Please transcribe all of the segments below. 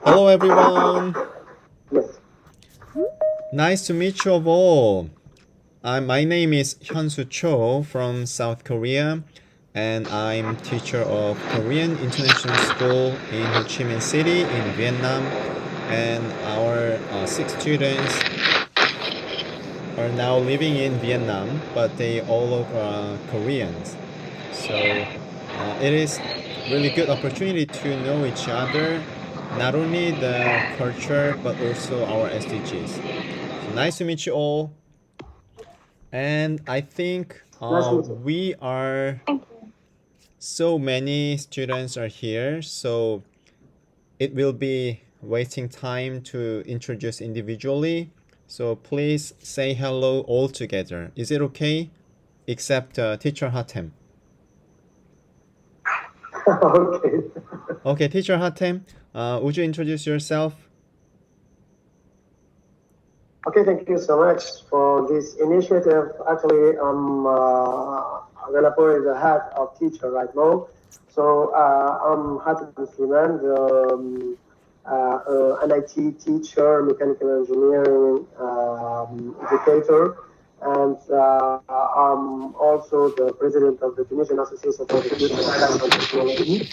Hello, everyone. Yes. Nice to meet you all. My name is Hyunsu Cho from South Korea, and I'm teacher of Korean International School in Ho Chi Minh City in Vietnam. And our six students are now living in Vietnam, but they all are Koreans. So it is really good opportunity to know each other, not only the culture but also our SDGs. So nice to meet you all. And I think Nice to meet you. we are so many students are here, so it will be wasting time to introduce individually. So please say hello all together. Is it okay? Except teacher Hatem. Okay. Okay, teacher Hatem, would you introduce yourself? Okay, thank you so much for this initiative. Actually, I'm gonna put the hat of teacher right now. So I'm Hatim Suleiman, an IT teacher, mechanical engineering educator, and I'm also the president of the Tunisian Association for the Future of Science and Technology.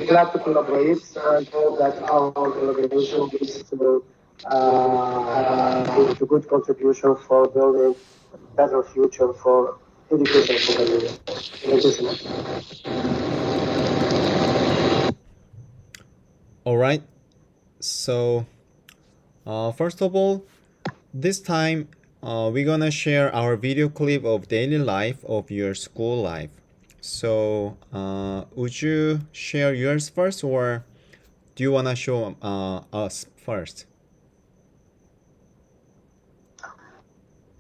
Glad to collaborate and hope that our collaboration leads to good contribution for building a better future for education for the youth. Thank you so much. All right. So first of all, this time we're gonna share our video clip of daily life of your school life. So would you share yours first, or do you wanna show us first?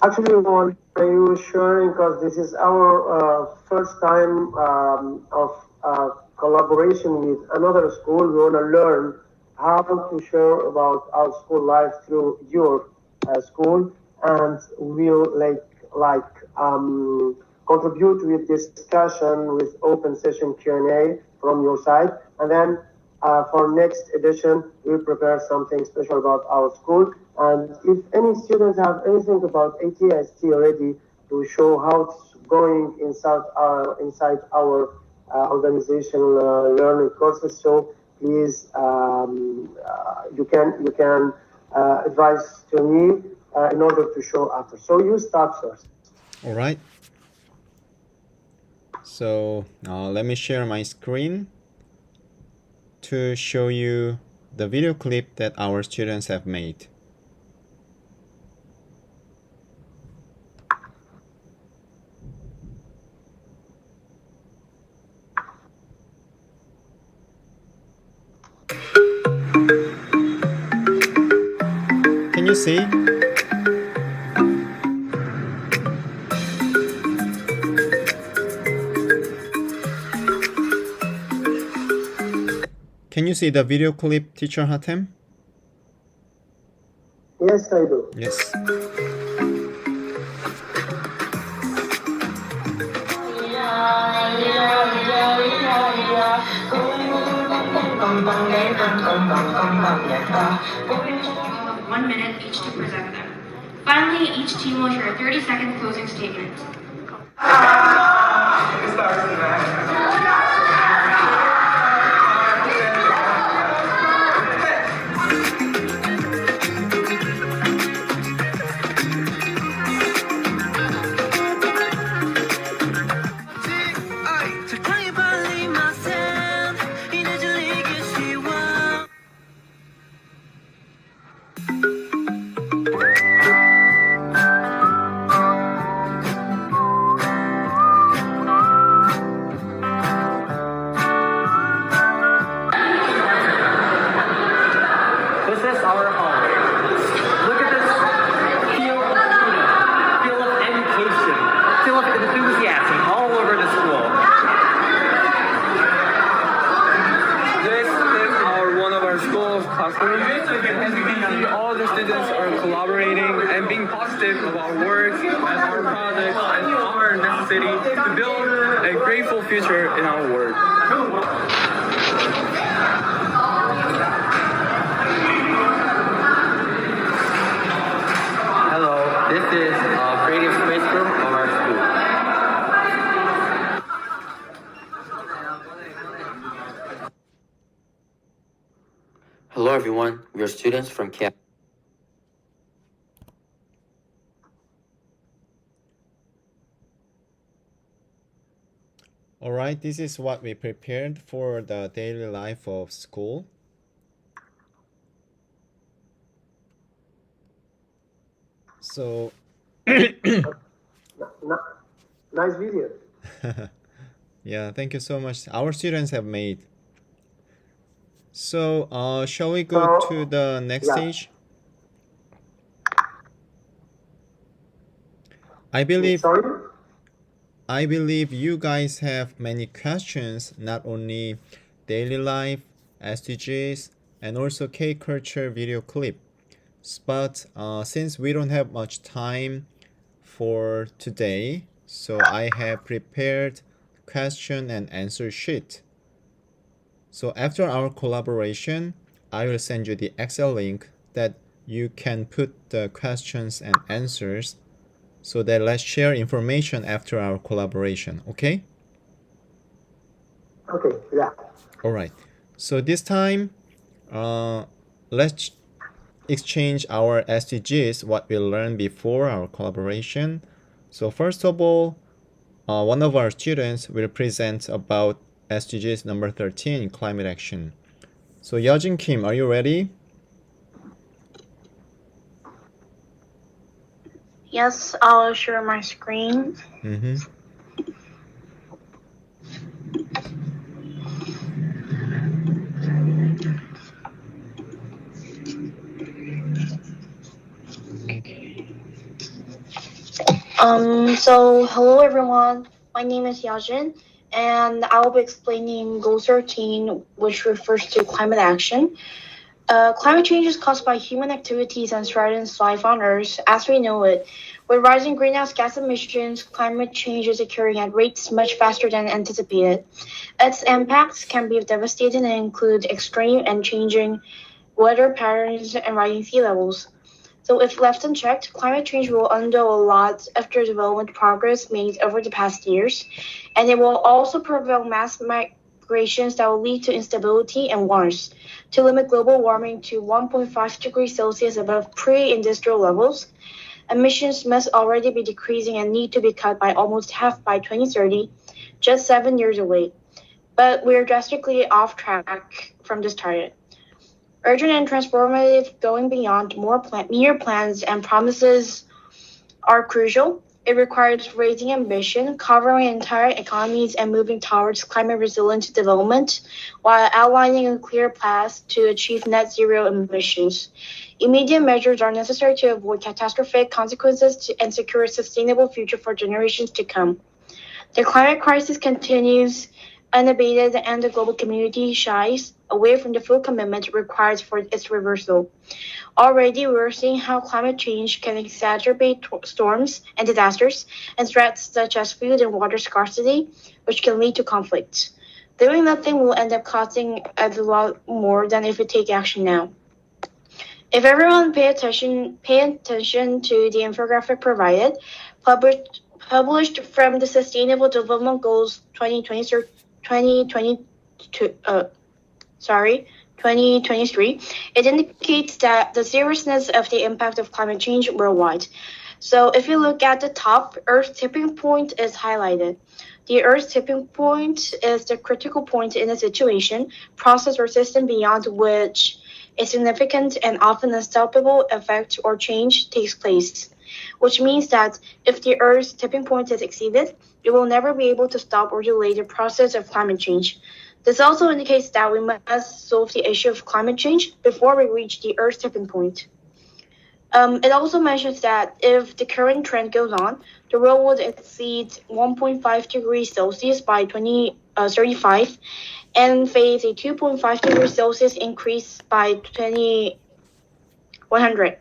Actually, we want you sharing because this is our first time of collaboration with another school. We want to learn how to share about our school life through your school, and we'll contribute with discussion with open session Q&A from your side, and then for next edition, we'll prepare something special about our school. And if any students have anything about ATST already to show how it's going inside our organizational learning courses, so please you can advise to me in order to show after. So you start first. All right. So let me share my screen to show you the video clip that our students have made. Can you see? Can you see the video clip, teacher Hatem? Yes, I do. Yes. One minute each to present them. Finally, each team will share a 30-second closing statement. This is our home. Look at this field of freedom, field of education, field of enthusiasm all over the school. This is one of our school's classrooms. As you can see, all the students are collaborating and being positive about work and our projects and our necessity to build a grateful future in our work. Hello everyone, we are students from camp. All right, this is what we prepared for the daily life of school. So, Nice video. yeah, thank you so much. Our students have made. So, shall we go to the next Yeah. stage? I believe Sorry? you guys have many questions, not only daily life, SDGs, and also K culture video clip. But since we don't have much time for today, so I have prepared question and answer sheet. So after our collaboration, I will send you the Excel link that you can put the questions and answers, so that let's share information after our collaboration, okay? Okay, yeah. All right. So this time, let's exchange our SDGs, what we learned before our collaboration. So first of all, one of our students will present about SDGs number 13, climate action. So Yajin Kim, are you ready? Yes, I'll share my screen. Mm-hmm. So hello everyone. My name is Yajin, and I will be explaining Goal 13, which refers to climate action. Climate change is caused by human activities and threatens life on Earth as we know it. With rising greenhouse gas emissions, climate change is occurring at rates much faster than anticipated. Its impacts can be devastating and include extreme and changing weather patterns and rising sea levels. So if left unchecked, climate change will undo a lot of the development progress made over the past years, and it will also propel mass migrations that will lead to instability and wars. To limit global warming to 1.5 degrees Celsius above pre-industrial levels, emissions must already be decreasing and need to be cut by almost half by 2030, just 7 years away. But we're drastically off track from this target. Urgent and transformative, going beyond mere plans and promises are crucial. It requires raising ambition, covering entire economies, and moving towards climate resilient development while outlining a clear path to achieve net zero emissions. Immediate measures are necessary to avoid catastrophic consequences and secure a sustainable future for generations to come. The climate crisis continues unabated and the global community shies away from the full commitment required for its reversal. Already, we're seeing how climate change can exacerbate storms and disasters and threats such as food and water scarcity, which can lead to conflicts. Doing nothing will end up costing a lot more than if we take action now. If everyone pay attention to the infographic provided, published from the Sustainable Development Goals 2023, it indicates that the seriousness of the impact of climate change worldwide. So if you look at the top, Earth's tipping point is highlighted. The Earth's tipping point is the critical point in a situation, process, or system beyond which a significant and often unstoppable effect or change takes place, which means that if the Earth's tipping point is exceeded, it will never be able to stop or delay the process of climate change. This also indicates that we must solve the issue of climate change before we reach the Earth's tipping point. It also mentions that if the current trend goes on, the world would exceed 1.5 degrees Celsius by 2035 and face a 2.5 degrees Celsius increase by 2100.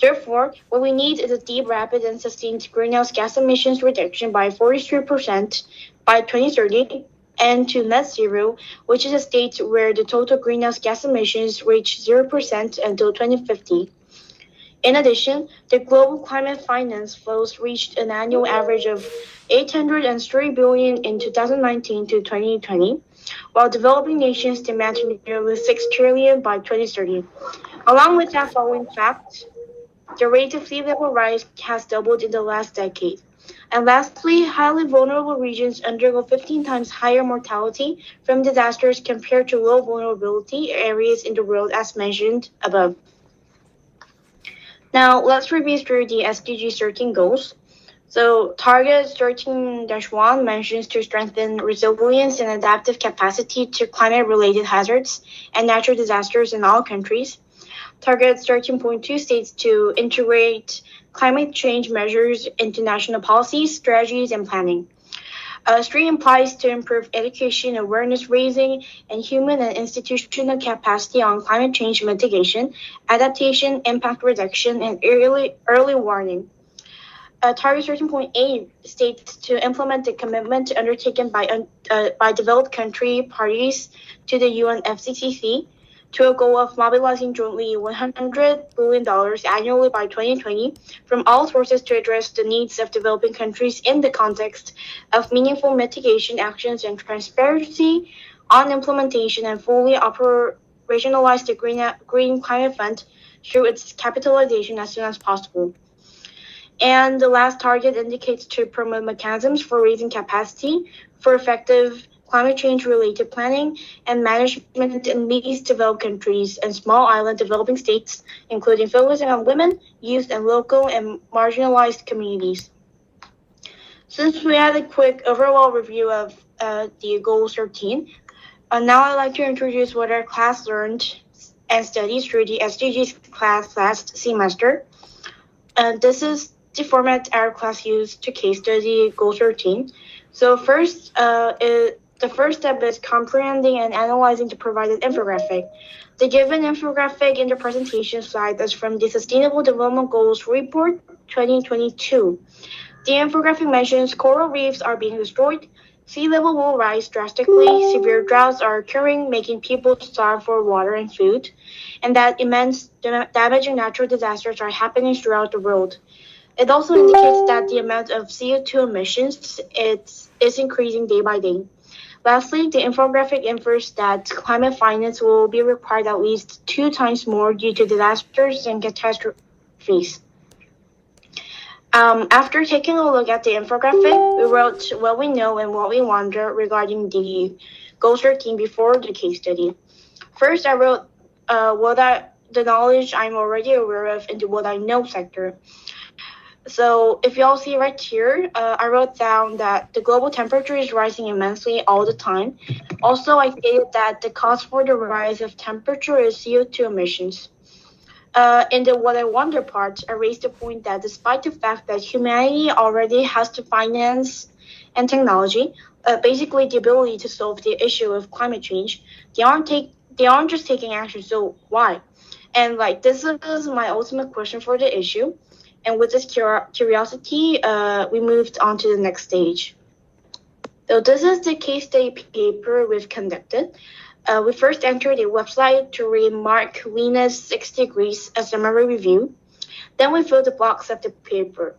Therefore, what we need is a deep, rapid, and sustained greenhouse gas emissions reduction by 43% by 2030 and to net zero, which is a state where the total greenhouse gas emissions reach 0% until 2050. In addition, the global climate finance flows reached an annual average of 803 billion in 2019 to 2020, while developing nations demand nearly 6 trillion by 2030. Along with that following fact, the rate of sea level rise has doubled in the last decade. And lastly, highly vulnerable regions undergo 15 times higher mortality from disasters compared to low vulnerability areas in the world as mentioned above. Now, let's review through the SDGs 13 goals. So, Target 13-1 mentions to strengthen resilience and adaptive capacity to climate-related hazards and natural disasters in all countries. Target 13.2 states to integrate climate change measures into national policies, strategies, and planning. 3 implies to improve education, awareness raising, and human and institutional capacity on climate change mitigation, adaptation, impact reduction, and early warning. Target 13.8 states to implement the commitment undertaken by developed country parties to the UNFCCC to a goal of mobilizing jointly $100 billion annually by 2020 from all sources to address the needs of developing countries in the context of meaningful mitigation actions and transparency on implementation, and fully operationalize the Green Climate Fund through its capitalization as soon as possible. And the last target indicates to promote mechanisms for raising capacity for effective climate change related planning and management in least developed countries and small island developing states, including focusing on women, youth, and local and marginalized communities. Since we had a quick overall review of the Goal 13, now I'd like to introduce what our class learned and studied through the SDGs class last semester. This is the format our class used to case study Goal 13. So first, the first step is comprehending and analyzing the provided infographic. The given infographic in the presentation slide is from the Sustainable Development Goals Report 2022. The infographic mentions coral reefs are being destroyed, sea level will rise drastically, severe droughts are occurring, making people starve for water and food, and that immense damaging natural disasters are happening throughout the world. It also indicates that the amount of CO2 emissions is increasing day by day. Lastly, the infographic infers that climate finance will be required at least 2 times more due to disasters and catastrophes. After taking a look at the infographic, we wrote what we know and what we wonder regarding the Goal 13 before the case study. First, I wrote the knowledge I'm already aware of into what I know sector. So if y'all see right here, I wrote down that the global temperature is rising immensely all the time. Also, I stated that the cause for the rise of temperature is CO2 emissions. In the what I wonder part, I raised the point that despite the fact that humanity already has the finance and technology, basically the ability to solve the issue of climate change, they aren't just taking action. So why? And like this is my ultimate question for the issue. And with this curiosity, we moved on to the next stage. So this is the case study paper we've conducted. We first entered a website to read Mark Lena's 6 Degrees, a summary review. Then we filled the blocks of the paper.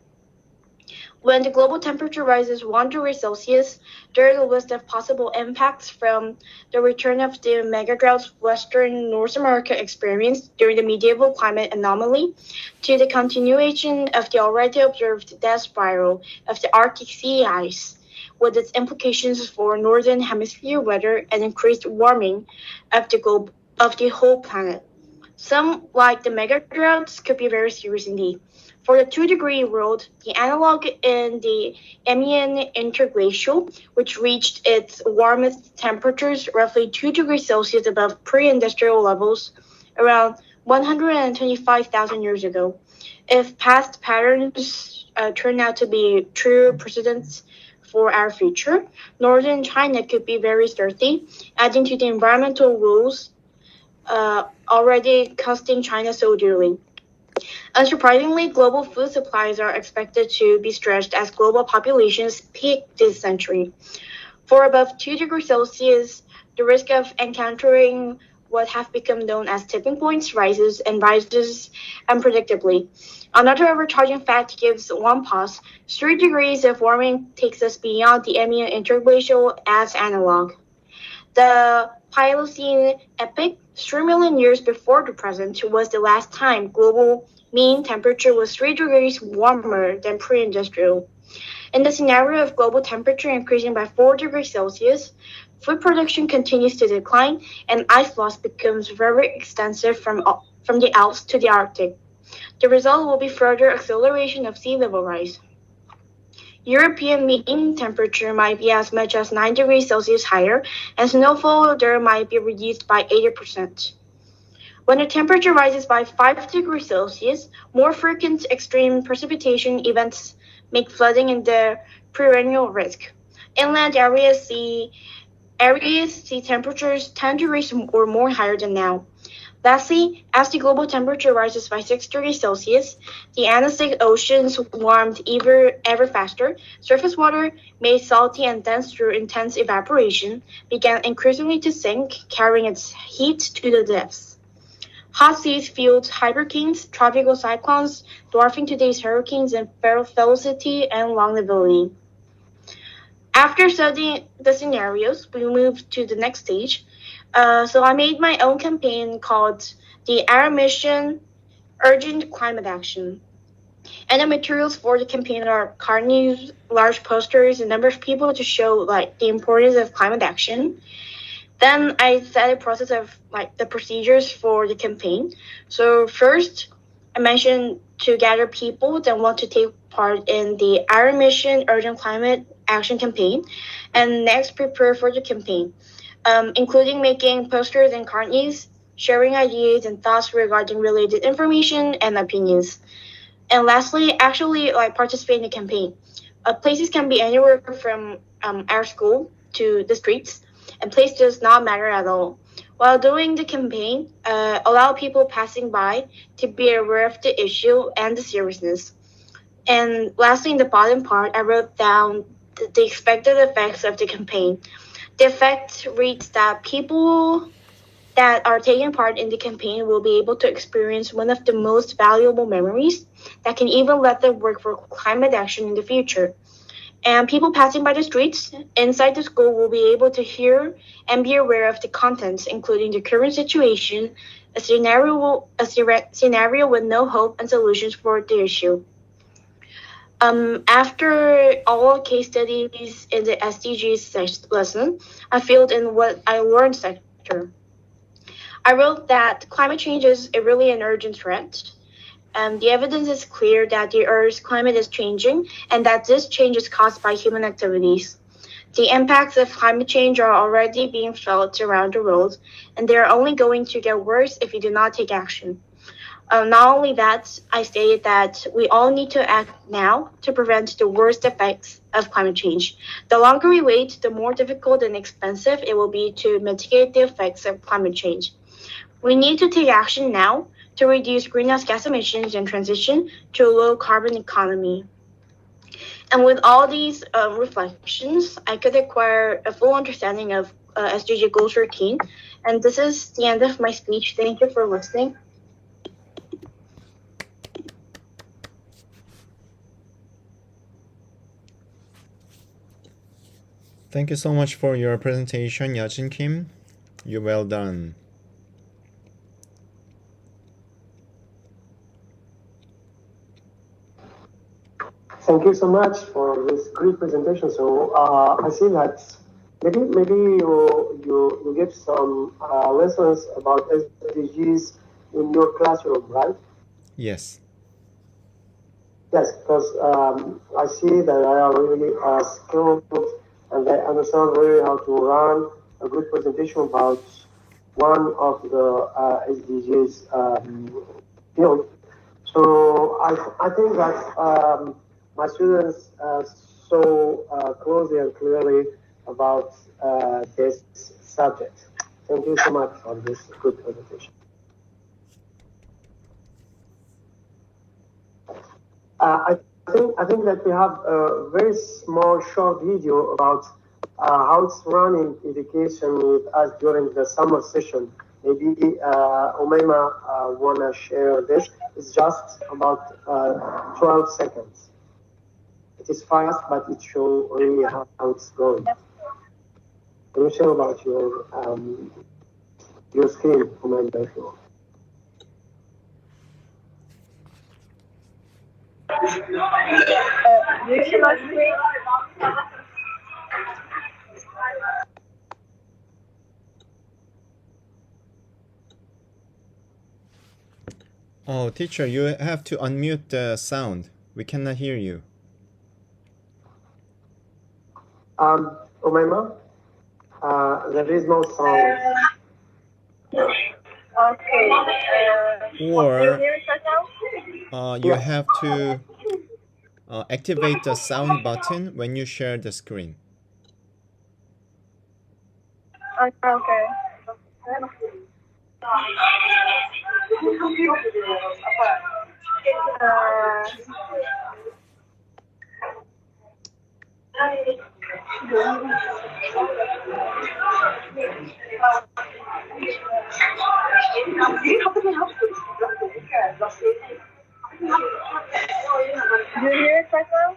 When the global temperature rises 1 degree Celsius, there is a list of possible impacts from the return of the mega droughts Western North America experienced during the medieval climate anomaly to the continuation of the already observed death spiral of the Arctic sea ice, with its implications for northern hemisphere weather and increased warming of the whole planet. Some, like the mega droughts, could be very serious indeed. For the 2-degree world, the analog in the Amiens interglacial, which reached its warmest temperatures roughly 2 degrees Celsius above pre-industrial levels around 125,000 years ago. If past patterns turn out to be true precedents for our future, northern China could be very thirsty, adding to the environmental woes already costing China so dearly. Unsurprisingly, global food supplies are expected to be stretched as global populations peak this century. For above 2 degrees Celsius, the risk of encountering what have become known as tipping points rises unpredictably. Another overcharging fact gives one pause. 3 degrees of warming takes us beyond the Amiens interglacial as analog. The Pliocene epoch, 3 million years before the present, was the last time global mean temperature was 3 degrees warmer than pre-industrial. In the scenario of global temperature increasing by 4 degrees Celsius, food production continues to decline and ice loss becomes very extensive from the Alps to the Arctic. The result will be further acceleration of sea level rise. European mean temperature might be as much as 9 degrees Celsius higher, and snowfall there might be reduced by 80%. When the temperature rises by 5 degrees Celsius, more frequent extreme precipitation events make flooding in the perennial risk. Inland areas see temperatures 10 degrees or more higher than now. Lastly, as the global temperature rises by 6 degrees Celsius, the Atlantic Oceans warmed ever faster. Surface water, made salty and dense through intense evaporation, began increasingly to sink, carrying its heat to the depths. Hot seas fueled hurricanes, tropical cyclones, dwarfing today's hurricanes in velocity and longevity. After studying the scenarios, we moved to the next stage. So I made my own campaign called the Air Mission Urgent Climate Action. And the materials for the campaign are card news, large posters, a number of people to show like the importance of climate action. Then I set a process of like the procedures for the campaign. So first, I mentioned to gather people that want to take part in the Air Mission Urgent Climate Action campaign, and next prepare for the campaign, including making posters and card news, sharing ideas and thoughts regarding related information and opinions. And lastly, actually like participate in the campaign. Places can be anywhere from our school to the streets, and place does not matter at all. While doing the campaign, allow people passing by to be aware of the issue and the seriousness. And lastly, in the bottom part, I wrote down the expected effects of the campaign. The effect reads that people that are taking part in the campaign will be able to experience one of the most valuable memories that can even let them work for climate action in the future. And people passing by the streets inside the school will be able to hear and be aware of the contents, including the current situation, a scenario with no hope and solutions for the issue. After all case studies in the SDGs lesson, I filled in what I learned sector. I wrote that climate change is really an urgent threat. The evidence is clear that the Earth's climate is changing and that this change is caused by human activities. The impacts of climate change are already being felt around the world, and they are only going to get worse if we do not take action. Not only that, I stated that we all need to act now to prevent the worst effects of climate change. The longer we wait, the more difficult and expensive it will be to mitigate the effects of climate change. We need to take action now to reduce greenhouse gas emissions and transition to a low carbon economy. And with all these reflections, I could acquire a full understanding of SDG Goal 13. And this is the end of my speech. Thank you for listening. Thank you so much for your presentation, Yajin Kim. You're well done. Thank you so much for this great presentation. So I see that maybe you give some lessons about SDGs in your classroom, right? Yes. Yes, because I see that I are really skilled and they understand really how to run a good presentation about one of the SDGs field. So I think that my students saw closely and clearly about this subject. Thank you so much for this good presentation. I think that we have a very small short video about how it's running education with us during the summer session. Maybe Umayma wanna share this. It's just about 12 seconds. It is fast, but it shows really how it's going. Can you share about your screen, Commander? You see my screen? Oh, teacher, you have to unmute the sound. We cannot hear you. Umayma, there is no sound. Okay. Or hear it right now? you Yeah. have to activate the sound button when you share the screen. Okay. Do you hear it right now?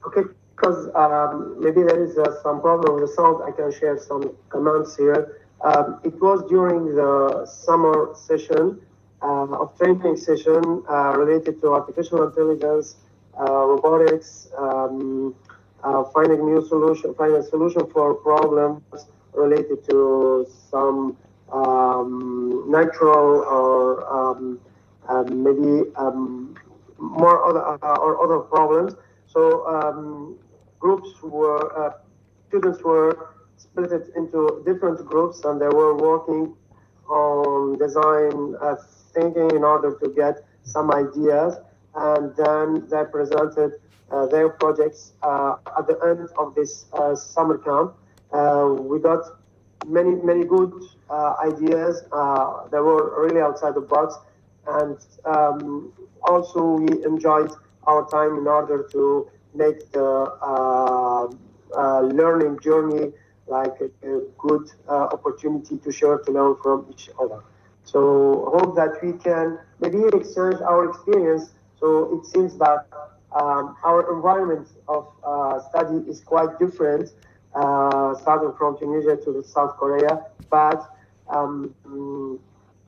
Okay, because maybe there is some problem with the sound. I can share some comments here. It was during the summer session of training session related to artificial intelligence, robotics, finding a solution for problems related to some natural or maybe more other or other problems. So students were split it into different groups, and they were working on design thinking in order to get some ideas, and then they presented their projects at the end of this summer camp. We got many good ideas. They were really outside the box, and also we enjoyed our time in order to make the learning journey like a good opportunity to share, to learn from each other. So hope that we can maybe exchange our experience. So it seems that our environment of study is quite different, starting from Tunisia to the South Korea, but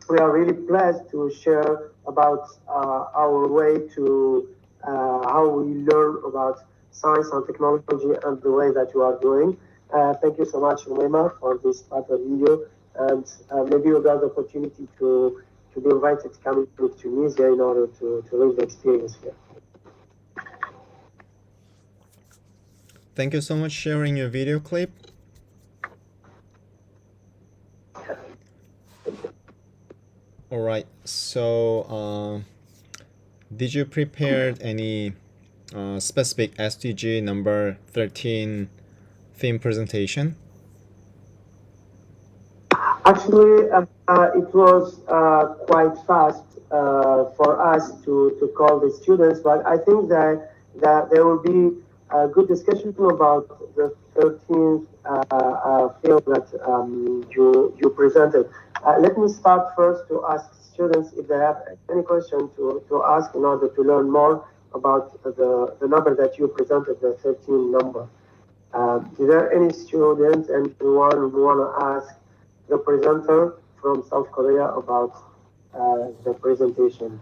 we are really blessed to share about our way to how we learn about science and technology and the way that you are doing. Thank you so much, Umayma, for this part of video. And maybe you got the opportunity to be invited to come to Tunisia in order to live the experience here. Thank you so much for sharing your video clip. All right, so did you prepare any specific SDG number 13 theme presentation? Actually, it was quite fast for us to call the students, but I think that there will be a good discussion about the 13th field that you presented. Let me start first to ask students if they have any question to ask in order to learn more about the number that you presented, the 13 number. Is there any students and anyone who want to ask the presenter from South Korea about the presentation?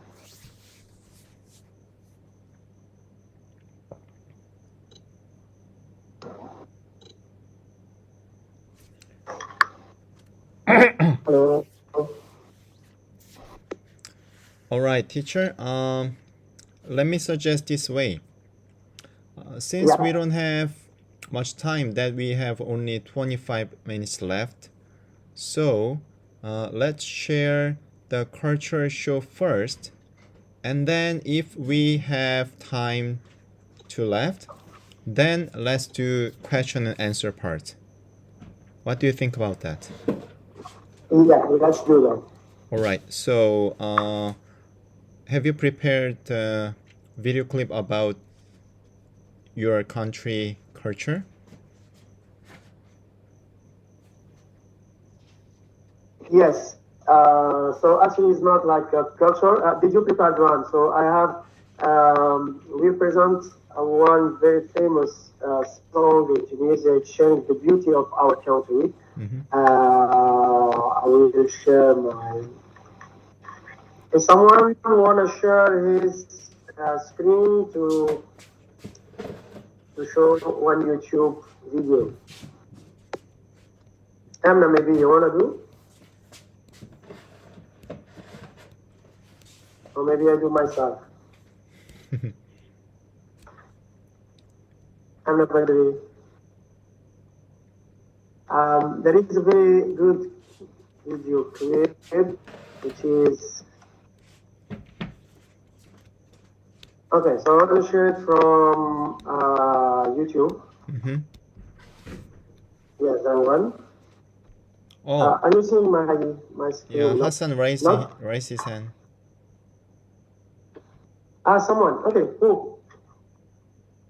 Hello. All right, teacher. Let me suggest this way. Since Yeah. we don't have much time, that we have only 25 minutes left, so let's share the culture show first, and then if we have time to left, then let's do question and answer part. What do you think about that? Yeah, let's do that. All right, so have you prepared a video clip about your country culture? Yes. So actually, it's not like a culture. Did you prepare one? So I have. We present one very famous song in Tunisia, sharing the beauty of our country. I will share my. Does someone want to share his screen to show one YouTube video? Emma, maybe you want to do? Or maybe I do myself. Emma, maybe. There is a very good video created, which is. Okay, so I'm going to share it from YouTube. Yes, that one. Oh, Are you seeing my screen? yeah, No? Hassan raised No? his hand. Someone. Okay, who?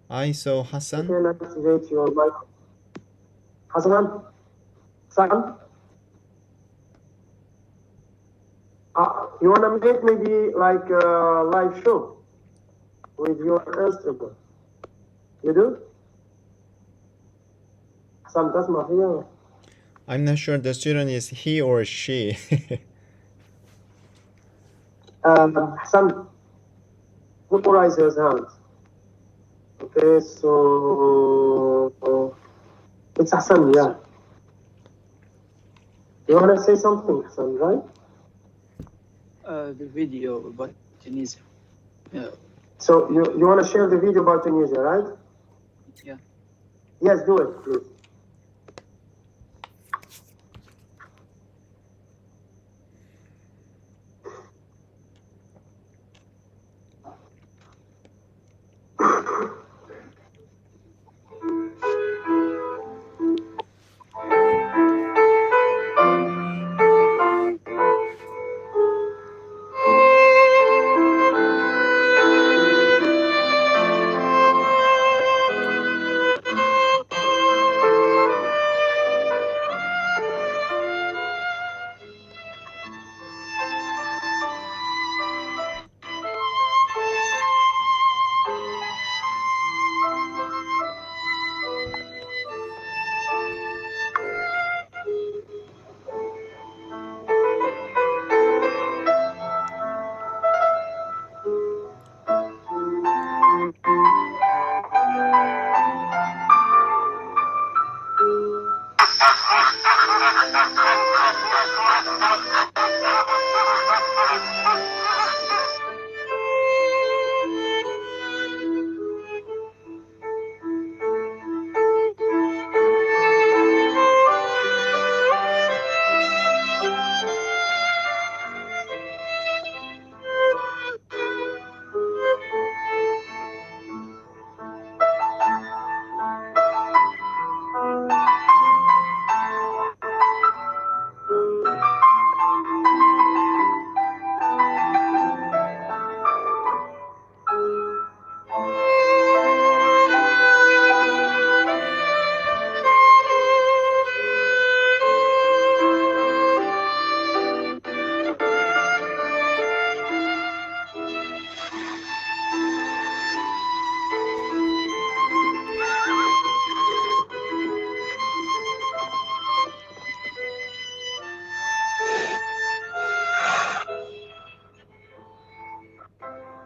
I saw You Hassan. can activate your mic. Hassan? Sam? You want to make maybe like a live show with your instrument? You do? Sam, that's my feeling. I'm not sure the student is he or she. Sam, who raise his hand? Okay, so it's Hassan, yeah. You want to say something, Hassan, right? The video about Tunisia. So you want to share the video about Tunisia, right? Yeah. Yes, do it, please.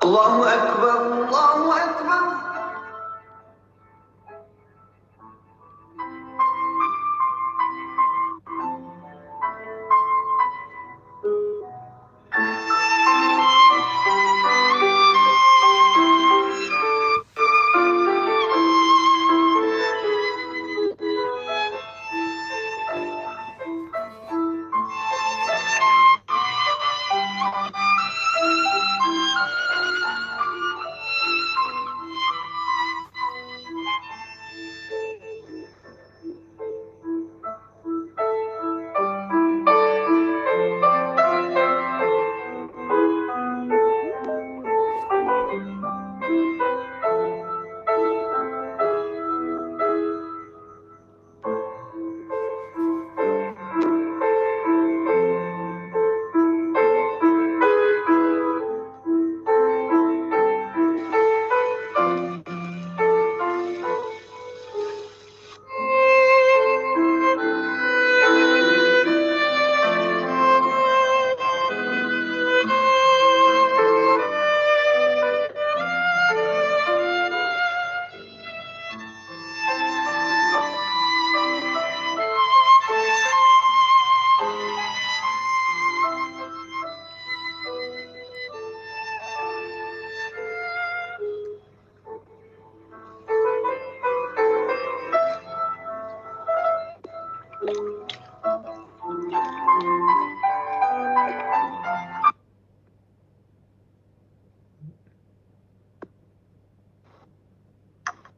Allahu Akbar, Allahu Akbar.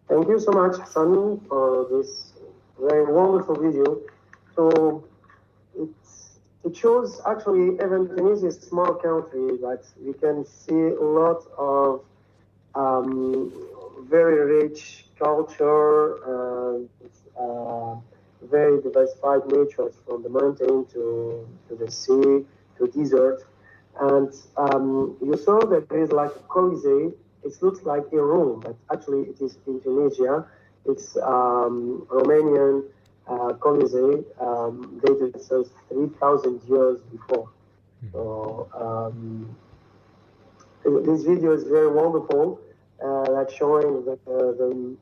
Thank you so much, Sunny, for this very wonderful video. So it shows actually even Tunisia is a small country, but we can see a lot of very rich culture and very diversified natures from the mountain to the sea to desert. And you saw that there is like a Colisee. It looks like in Rome, but actually it is in Tunisia. It's Romanian Colisee dated since 3,000 years before. So this video is very wonderful, like showing the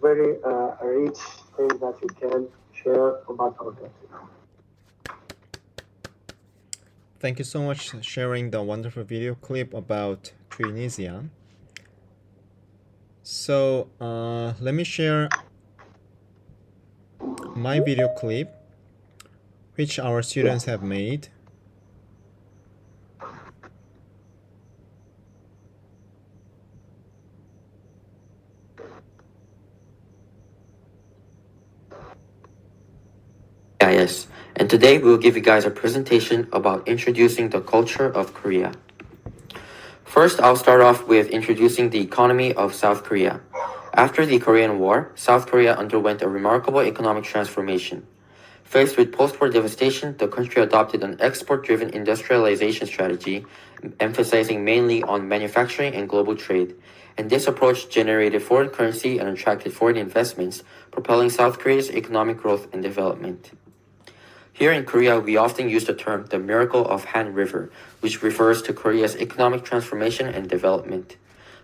very rich things that you can share about our country. Thank you so much for sharing the wonderful video clip about Tunisia. So let me share my video clip which our students have made. Yes, and today we'll give you guys a presentation about introducing the culture of Korea. First, I'll start off with introducing the economy of South Korea. After the Korean War, South Korea underwent a remarkable economic transformation. Faced with post-war devastation, the country adopted an export-driven industrialization strategy, emphasizing mainly on manufacturing and global trade. And this approach generated foreign currency and attracted foreign investments, propelling South Korea's economic growth and development. Here in Korea, we often use the term the miracle of Han River, which refers to Korea's economic transformation and development.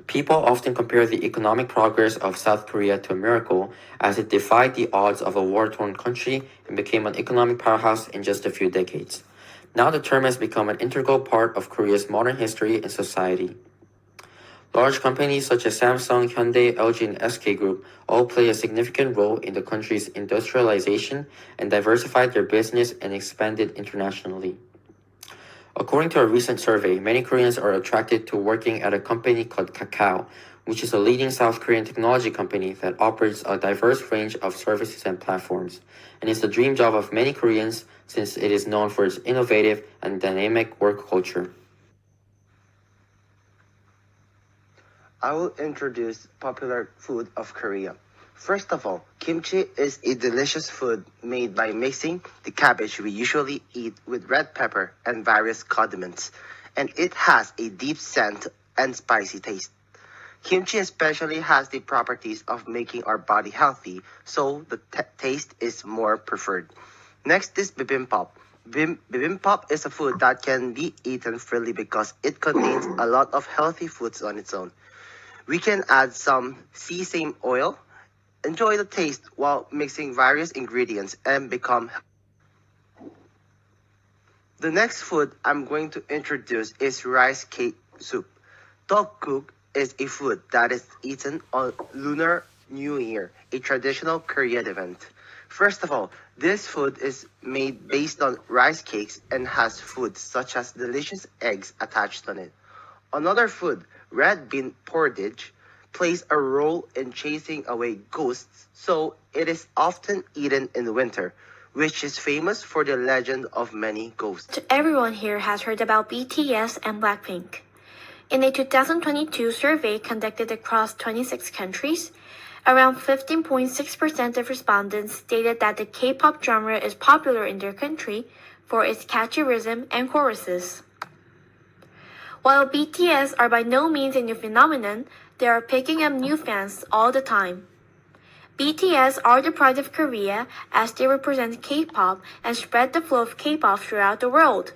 People often compare the economic progress of South Korea to a miracle, as it defied the odds of a war-torn country and became an economic powerhouse in just a few decades. Now the term has become an integral part of Korea's modern history and society. Large companies such as Samsung, Hyundai, LG, and SK Group all play a significant role in the country's industrialization and diversified their business and expanded internationally. According to a recent survey, many Koreans are attracted to working at a company called Kakao, which is a leading South Korean technology company that operates a diverse range of services and platforms, and is the dream job of many Koreans since it is known for its innovative and dynamic work culture. I will introduce popular food of Korea. First of all, kimchi is a delicious food made by mixing the cabbage we usually eat with red pepper and various condiments, and it has a deep scent and spicy taste. Kimchi especially has the properties of making our body healthy, so the taste is more preferred. Next is bibimbap. Bibimbap is a food that can be eaten freely because it contains a lot of healthy foods on its own. We can add some sesame oil, enjoy the taste while mixing various ingredients, and become. The next food I'm going to introduce is rice cake soup. Tteokguk is a food that is eaten on Lunar New Year, a traditional Korean event. First of all, this food is made based on rice cakes and has foods such as delicious eggs attached on it. Another food, red bean porridge, plays a role in chasing away ghosts, so it is often eaten in winter, which is famous for the legend of many ghosts. Everyone here has heard about BTS and Blackpink. In a 2022 survey conducted across 26 countries, around 15.6% of respondents stated that the K-pop genre is popular in their country for its catchy rhythm and choruses. While BTS are by no means a new phenomenon, they are picking up new fans all the time. BTS are the pride of Korea as they represent K-pop and spread the flow of K-pop throughout the world.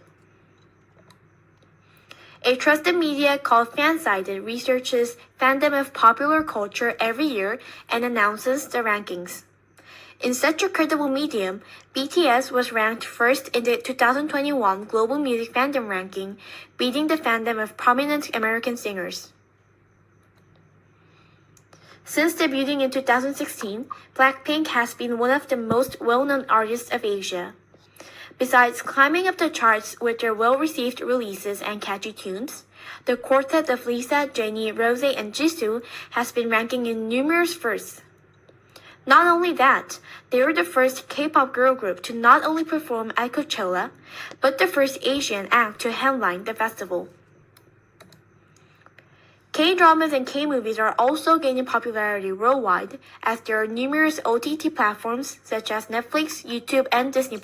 A trusted media called Fansided researches fandom of popular culture every year and announces the rankings. In such a credible medium, BTS was ranked first in the 2021 Global Music Fandom Ranking, beating the fandom of prominent American singers. Since debuting in 2016, Blackpink has been one of the most well-known artists of Asia. Besides climbing up the charts with their well-received releases and catchy tunes, the quartet of Lisa, Jennie, Rose, and Jisoo has been ranking in numerous firsts. Not only that, they were the first K-pop girl group to not only perform at Coachella, but the first Asian act to headline the festival. K-dramas and K-movies are also gaining popularity worldwide as there are numerous OTT platforms such as Netflix, YouTube, and Disney+.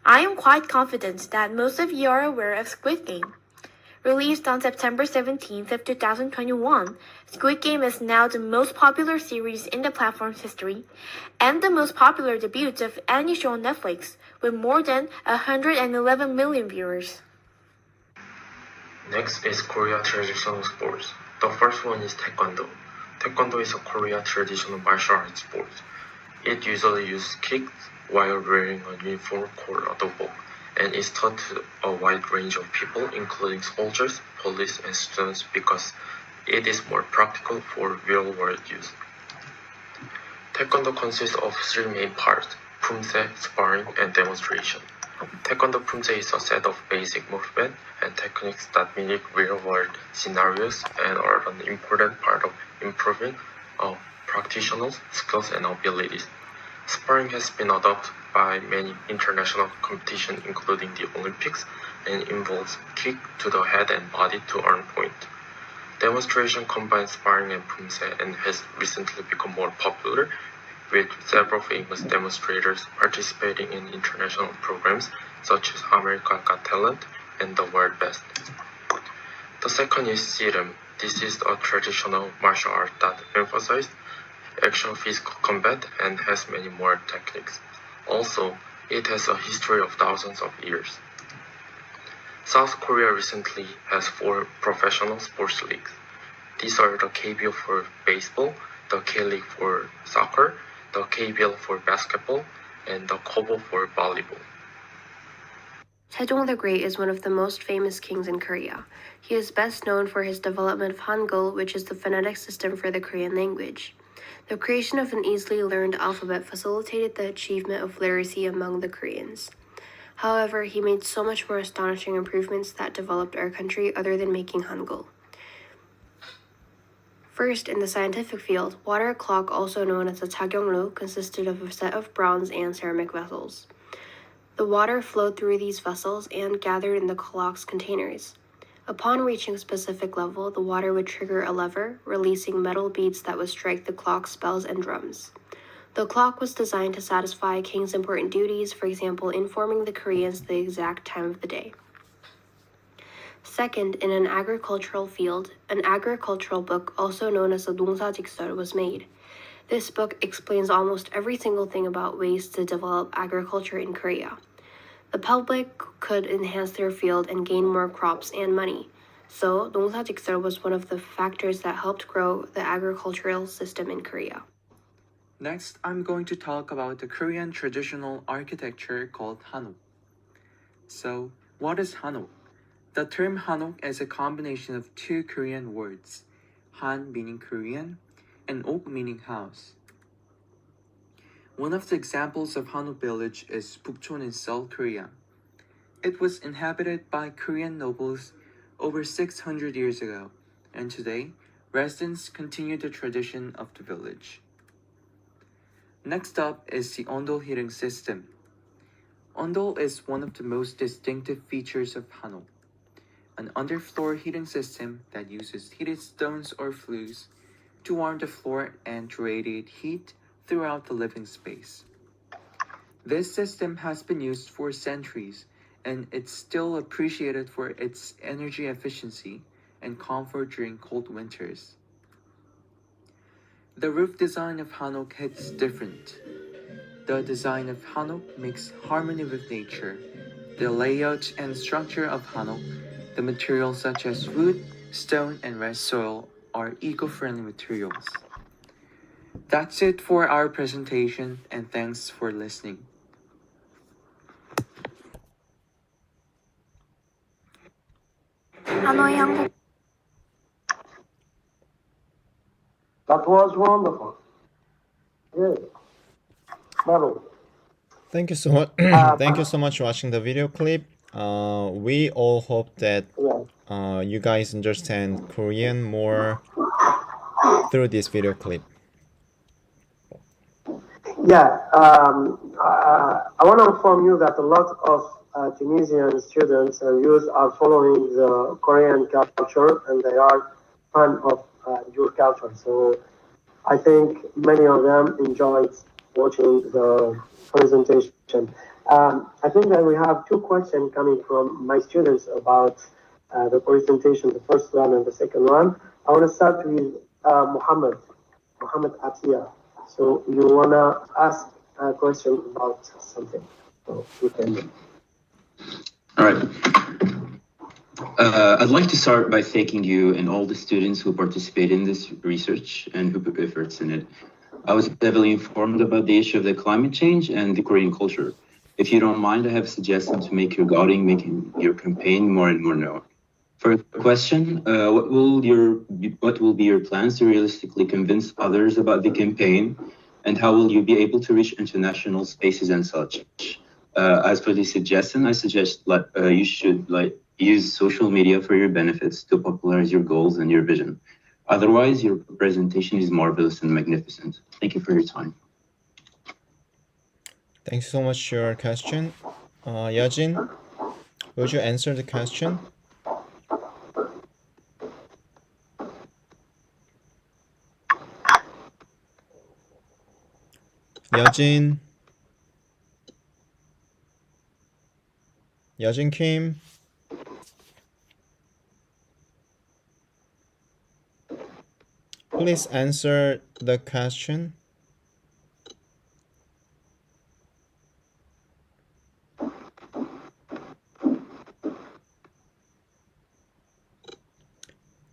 I am quite confident that most of you are aware of Squid Game. Released on September 17th of 2021, Squid Game is now the most popular series in the platform's history and the most popular debut of any show on Netflix with more than 111 million viewers. Next is Korea traditional sports. The first one is Taekwondo. Taekwondo is a Korea traditional martial arts sport. It usually uses kicks while wearing a uniform called adobo, and is taught to a wide range of people, including soldiers, police, and students, because it is more practical for real-world use. Taekwondo consists of three main parts: pumse, sparring, and demonstration. Taekwondo pumse is a set of basic movement and techniques that mimic real-world scenarios and are an important part of improving practitioners' skills and abilities. Sparring has been adopted by many international competitions, including the Olympics, and involves kick to the head and body to earn point. Demonstration combines sparring and pumse and has recently become more popular, with several famous demonstrators participating in international programs such as America's Got Talent and The World Best. The second is Sirim. This is a traditional martial art that emphasizes actual physical combat and has many more techniques. Also, it has a history of thousands of years. South Korea recently has 4 professional sports leagues. These are the KBO for baseball, the K-League for soccer, the KBL for basketball, and the KOBO for volleyball. Sejong the Great is one of the most famous kings in Korea. He is best known for his development of Hangul, which is the phonetic system for the Korean language. The creation of an easily learned alphabet facilitated the achievement of literacy among the Koreans. However, he made so much more astonishing improvements that developed our country other than making Hangul. First, in the scientific field, water clock, also known as a tagyongru, consisted of a set of bronze and ceramic vessels. The water flowed through these vessels and gathered in the clock's containers. Upon reaching a specific level, the water would trigger a lever, releasing metal beads that would strike the clock's bells and drums. The clock was designed to satisfy a king's important duties, for example, informing the Koreans the exact time of the day. Second, in an agricultural field, an agricultural book, also known as a 농사직설, was made. This book explains almost every single thing about ways to develop agriculture in Korea. The public could enhance their field and gain more crops and money. So, 농사직설 was one of the factors that helped grow the agricultural system in Korea. Next, I'm going to talk about the Korean traditional architecture called Hanok. So, what is Hanok? The term Hanok is a combination of two Korean words, Han meaning Korean, and Ok meaning house. One of the examples of Hanok village is Bukchon in Seoul, Korea. It was inhabited by Korean nobles over 600 years ago, and today, residents continue the tradition of the village. Next up is the ondol heating system. Ondol is one of the most distinctive features of Hanok, an underfloor heating system that uses heated stones or flues to warm the floor and to radiate heat throughout the living space. This system has been used for centuries, and it's still appreciated for its energy efficiency and comfort during cold winters. The roof design of Hanok hits different. The design of Hanok makes harmony with nature. The layout and structure of Hanok, the materials such as wood, stone, and red soil are eco-friendly materials. That's it for our presentation, and thanks for listening. That was wonderful. Good. Bravo. Thank you so much. Thank you so much for watching the video clip. We all hope that you guys understand Korean more through this video clip. Yeah, I want to inform you that a lot of Tunisian students and youth are following the Korean culture and they are fan of your culture. So I think many of them enjoyed watching the presentation. I think that we have two questions coming from my students about the presentation, the first one and the second one. I want to start with Muhammad Atia. So you want to ask a question about something. So you can. All right. I'd like to start by thanking you and all the students who participated in this research and who put efforts in it. I was heavily informed about the issue of the climate change and the Korean culture. If you don't mind, I have a suggestion to make your guiding, making your campaign more and more known. First question, what will be your plans to realistically convince others about the campaign, and how will you be able to reach international spaces and such? As for the suggestion, I suggest you should use social media for your benefits to popularize your goals and your vision. Otherwise, your presentation is marvelous and magnificent. Thank you for your time. Thanks so much for your question. Yajin, would you answer the question? Yajin Kim? Please answer the question.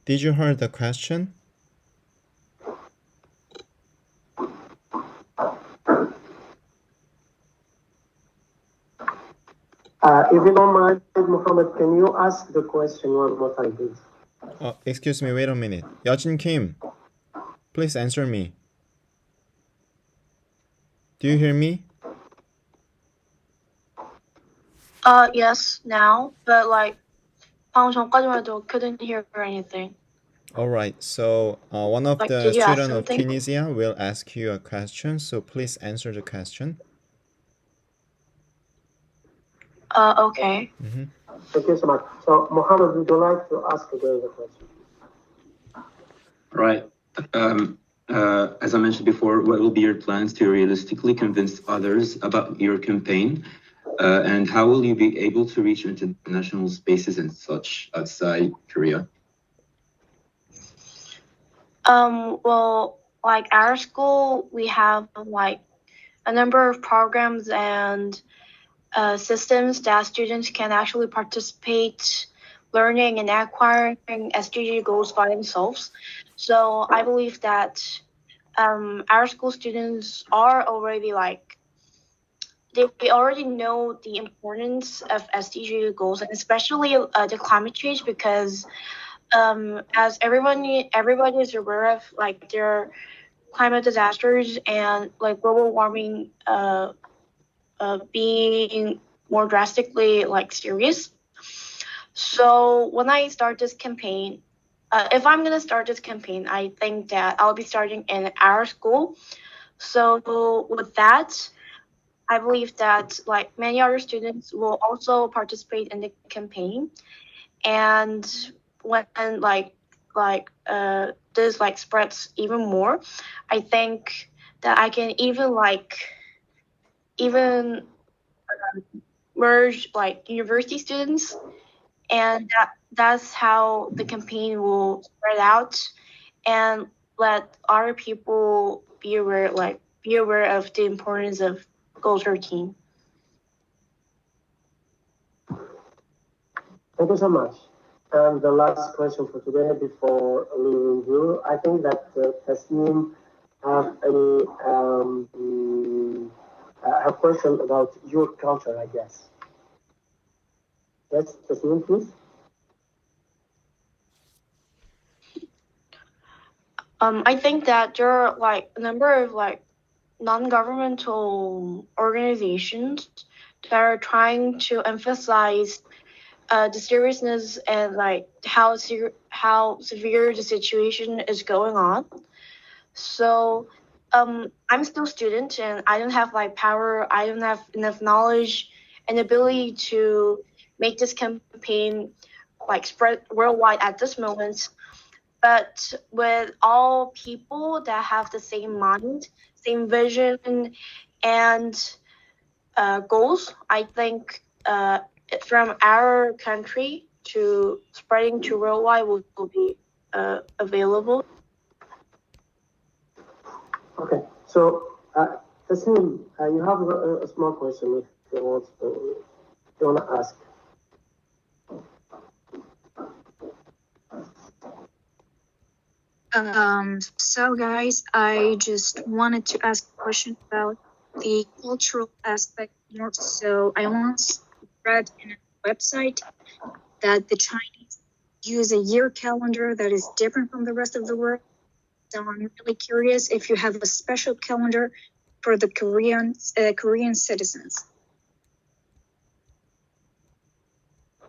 Did you hear the question? If you don't mind, Muhammad, can you ask the question one more time, please? Excuse me, wait a minute. Yajin Kim, please answer me. Do you hear me? Yes, now, but 방금 전까지만 해도 couldn't hear anything. Alright, so one of the did you ask students of something? Tunisia will ask you a question, so please answer the question. Okay. Thank you so much. So, Mohammed, would you like to ask again the question? Right. As I mentioned before, what will be your plans to realistically convince others about your campaign? And how will you be able to reach international spaces and such outside Korea? Well, like our school, we have like a number of programs and systems that students can actually participate learning and acquiring SDG goals by themselves. So I believe that our school students are already like they already know the importance of SDG goals, and especially the climate change, because as everybody is aware of, like there are climate disasters and like global warming being more drastically like serious. So when I start this campaign, if I'm gonna start this campaign, I think that I'll be starting in our school. So with that, I believe that like many other students will also participate in the campaign, and when this like spreads even more, I think that I can even merge like university students, and that's how the campaign will spread out and let other people be aware of the importance of Goal 13. Thank you so much. And the last question for today before leaving you, I think that Tasneem have any have question about your culture, I guess. Yes, Tasneem, please. I think that there are like a number of like non-governmental organizations that are trying to emphasize the seriousness and like how severe the situation is going on. So I'm still a student and I don't have like power, I don't have enough knowledge and ability to make this campaign like spread worldwide at this moment. But with all people that have the same mind, same vision, and goals, I think from our country to spreading to worldwide will be available. Okay, so Tasneem, you have a small question if you want to ask. So guys, I just wanted to ask a question about the cultural aspect more. So I once read in a website that the Chinese use a year calendar that is different from the rest of the world. So I'm really curious if you have a special calendar for the Korean citizens.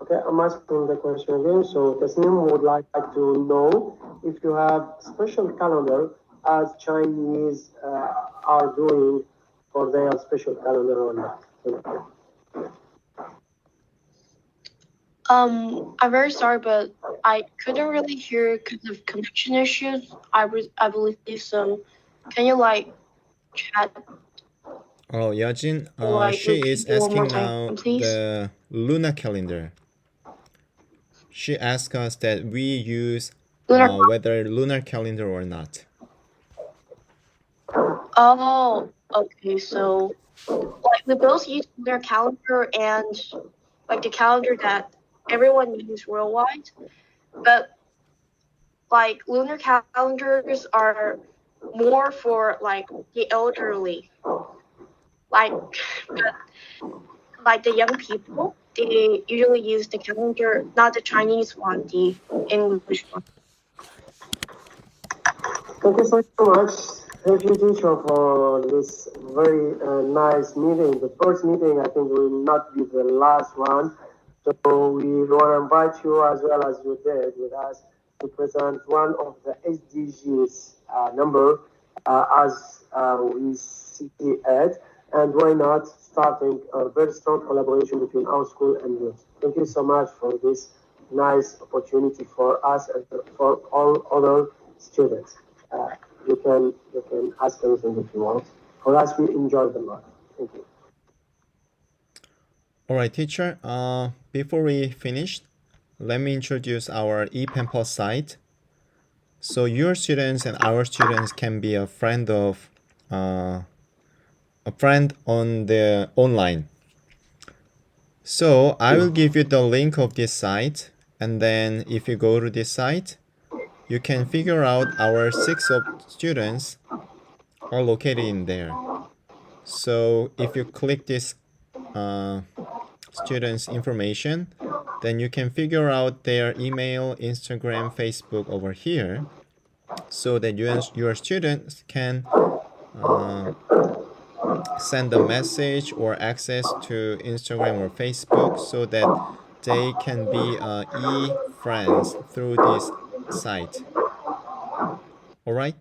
Okay, I'm asking the question again. So Tasneem would like to know if you have special calendar as Chinese are doing for their special calendar or not. I'm very sorry, but I couldn't really hear because of connection issues. I believe so. Can you like chat? Oh, Yajin, Like she is repeat one more asking time, now please? the lunar calendar. She asked us that we use whether lunar calendar or not. Oh, okay. So like we both use their calendar and like the calendar that everyone uses worldwide, but like lunar calendars are more for like the elderly, like like the young people. They usually use the calendar, not the Chinese one, the English one. Thank you so much. Thank you, teacher, for this very nice meeting. The first meeting, I think, will not be the last one. So we want to invite you, as well as you did with us, to present one of the SDGs number as we see it. And why not starting a very strong collaboration between our school and yours. Thank you so much for this nice opportunity for us and for all other students. You can ask anything if you want. For us, we enjoyed a lot. Thank you. All right, teacher. Before we finish, let me introduce our ePenpal site. So your students and our students can be a friend on the online. So I will give you the link of this site, and then if you go to this site, you can figure out our 6 of students are located in there. So if you click this students information, then you can figure out their email, Instagram, Facebook over here, so that your students can send a message or access to Instagram or Facebook, so that they can be e-friends through this site. All right?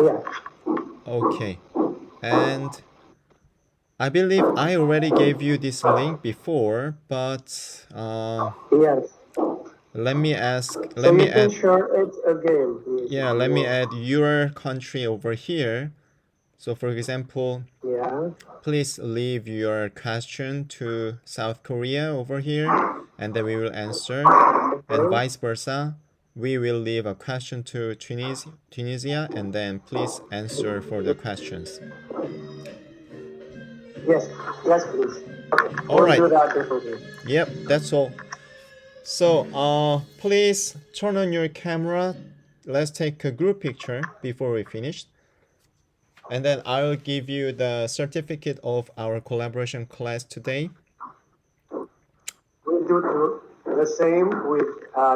Yeah. Okay. And I believe I already gave you this link before, but Yes. let me ask. So Let me you can add. share it again, please. Yeah, let me add your country over here. So, for example, Yeah. please leave your question to South Korea over here, and then we will answer, and vice versa. We will leave a question to Tunisia, and then please answer for the questions. Yes. Yes, please. All We'll right. do that definitely. Yep, that's all. So, please turn on your camera. Let's take a group picture before we finish. And then I'll give you the certificate of our collaboration class today. We'll do the same with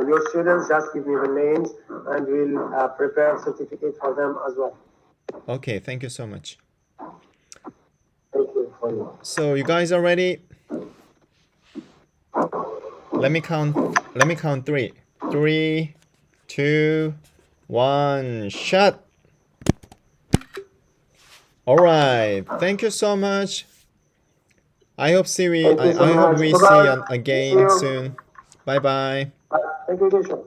your students. Just give me the names, and we'll prepare a certificate for them as well. Okay, thank you so much. Thank you for you. So you guys are ready? Let me count 3. 3, 2, 1, shut. All right. Thank you so much. I hope Thank you so I hope much. we see Bye-bye. you again See you. soon. Bye bye. Thank you, Kishan.